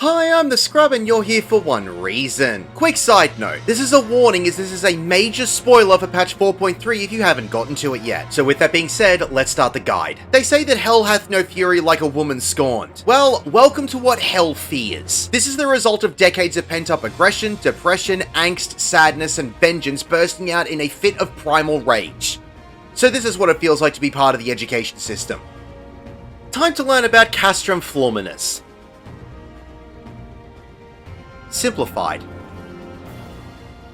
Hi, I'm the Scrub and you're here for one reason. Quick side note, this is a warning as this is a major spoiler for patch 4.3 if you haven't gotten to it yet. So with that being said, let's start the guide. They say that hell hath no fury like a woman scorned. Well, welcome to what hell fears. This is the result of decades of pent-up aggression, depression, angst, sadness, and vengeance bursting out in a fit of primal rage. So this is what it feels like to be part of the education system. Time to learn about Castrum Fluminis. Simplified.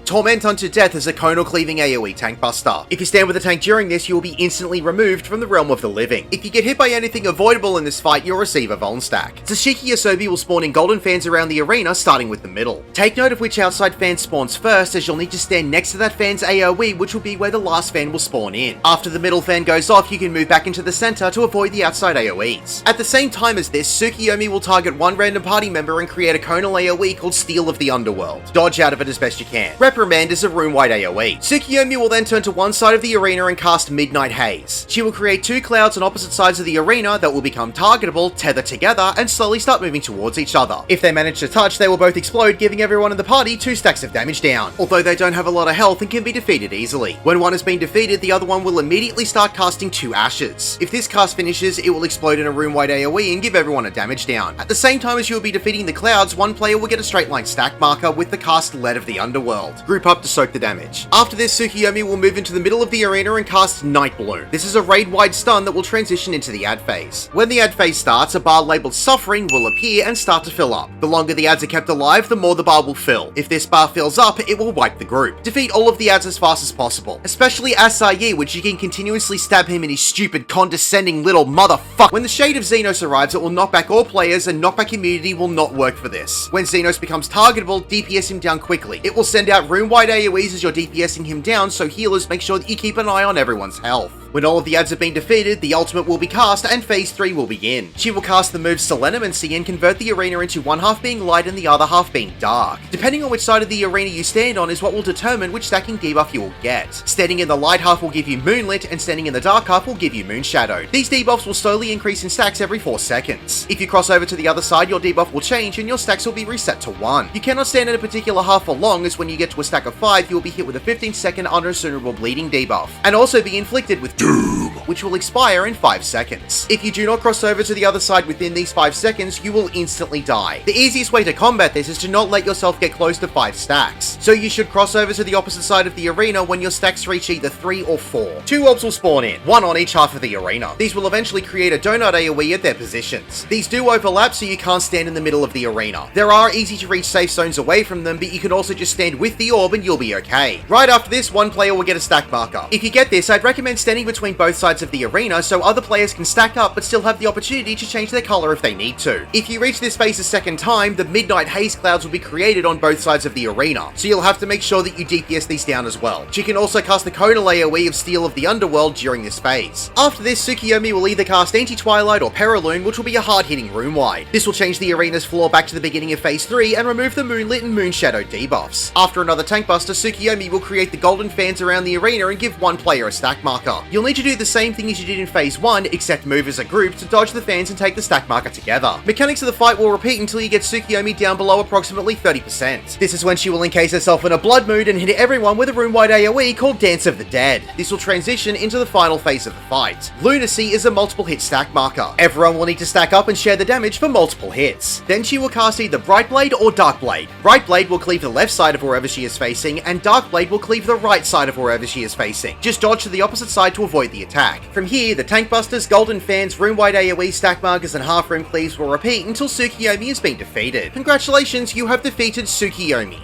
Torment unto death is a conal cleaving AoE tank buster. If you stand with a tank during this, you will be instantly removed from the realm of the living. If you get hit by anything avoidable in this fight, you'll receive a vuln stack. Tsushiki Asobi will spawn in golden fans around the arena, starting with the middle. Take note of which outside fan spawns first, as you'll need to stand next to that fan's AoE, which will be where the last fan will spawn in. After the middle fan goes off, you can move back into the center to avoid the outside AoEs. At the same time as this, Tsukuyomi will target one random party member and create a conal AoE called Steel of the Underworld. Dodge out of it as best you can. Reprimand is a room-wide AoE. Tsukuyomi will then turn to one side of the arena and cast Midnight Haze. She will create two clouds on opposite sides of the arena that will become targetable, tether together, and slowly start moving towards each other. If they manage to touch, they will both explode, giving everyone in the party 2 stacks of damage down, although they don't have a lot of health and can be defeated easily. When one has been defeated, the other one will immediately start casting 2 ashes. If this cast finishes, it will explode in a room-wide AoE and give everyone a damage down. At the same time as you will be defeating the clouds, one player will get a straight line stack marker with the cast Lead of the Underworld. Group up to soak the damage. After this, Tsukuyomi will move into the middle of the arena and cast Night Bloom. This is a raid-wide stun that will transition into the ad phase. When the ad phase starts, a bar labeled Suffering will appear and start to fill up. The longer the ads are kept alive, the more the bar will fill. If this bar fills up, it will wipe the group. Defeat all of the ads as fast as possible, especially Asayi, which you can continuously stab him in his stupid, condescending little motherfucker. When the Shade of Xenos arrives, it will knock back all players, and knockback immunity will not work for this. When Xenos becomes targetable, DPS him down quickly. It will send out room-wide AoEs as you're DPSing him down, so healers make sure that you keep an eye on everyone's health. When all of the ads have been defeated, the ultimate will be cast and phase 3 will begin. She will cast the moves Selenum and See and convert the arena into one half being light and the other half being dark. Depending on which side of the arena you stand on is what will determine which stacking debuff you will get. Standing in the light half will give you Moonlit, and standing in the dark half will give you Moonshadowed. These debuffs will slowly increase in stacks every 4 seconds. If you cross over to the other side, your debuff will change and your stacks will be reset to 1. You cannot stand in a particular half for long, as when you get to a stack of 5, you will be hit with a 15-second unreasonable bleeding debuff, and also be inflicted with Doom, which will expire in 5 seconds. If you do not cross over to the other side within these 5 seconds, you will instantly die. The easiest way to combat this is to not let yourself get close to 5 stacks. So you should cross over to the opposite side of the arena when your stacks reach either 3 or 4. 2 orbs will spawn in, 1 on each half of the arena. These will eventually create a donut AoE at their positions. These do overlap, so you can't stand in the middle of the arena. There are easy to reach safe zones away from them, but you can also just stand with the orb and you'll be okay. Right after this, one player will get a stack marker. If you get this, I'd recommend standing between both sides of the arena so other players can stack up but still have the opportunity to change their color if they need to. If you reach this phase a second time, the Midnight Haze clouds will be created on both sides of the arena, so you'll have to make sure that you DPS these down as well. She can also cast the conal AoE of Steel of the Underworld during this phase. After this, Tsukuyomi will either cast Anti-Twilight or Peraloon, which will be a hard-hitting room-wide. This will change the arena's floor back to the beginning of phase 3 and remove the Moonlit and Moonshadow debuffs. After another tank buster, Tsukuyomi will create the golden fans around the arena and give one player a stack marker. You'll need to do the same thing as you did in phase 1, except move as a group to dodge the fans and take the stack marker together. Mechanics of the fight will repeat until you get Tsukuyomi down below approximately 30%. This is when she will encase herself in a blood mood and hit everyone with a room-wide AoE called Dance of the Dead. This will transition into the final phase of the fight. Lunacy is a multiple hit stack marker. Everyone will need to stack up and share the damage for multiple hits. Then she will cast either Bright Blade or Dark Blade. Bright Blade will cleave the left side of wherever she is facing, and Dark Blade will cleave the right side of wherever she is facing. Just dodge to the opposite side to avoid the attack. From here, the tank busters, golden fans, room-wide AoE, stack markers, and half-room cleaves will repeat until Tsukuyomi has been defeated. Congratulations, you have defeated Tsukuyomi.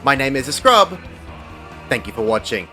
My name is the Scrub. Thank you for watching.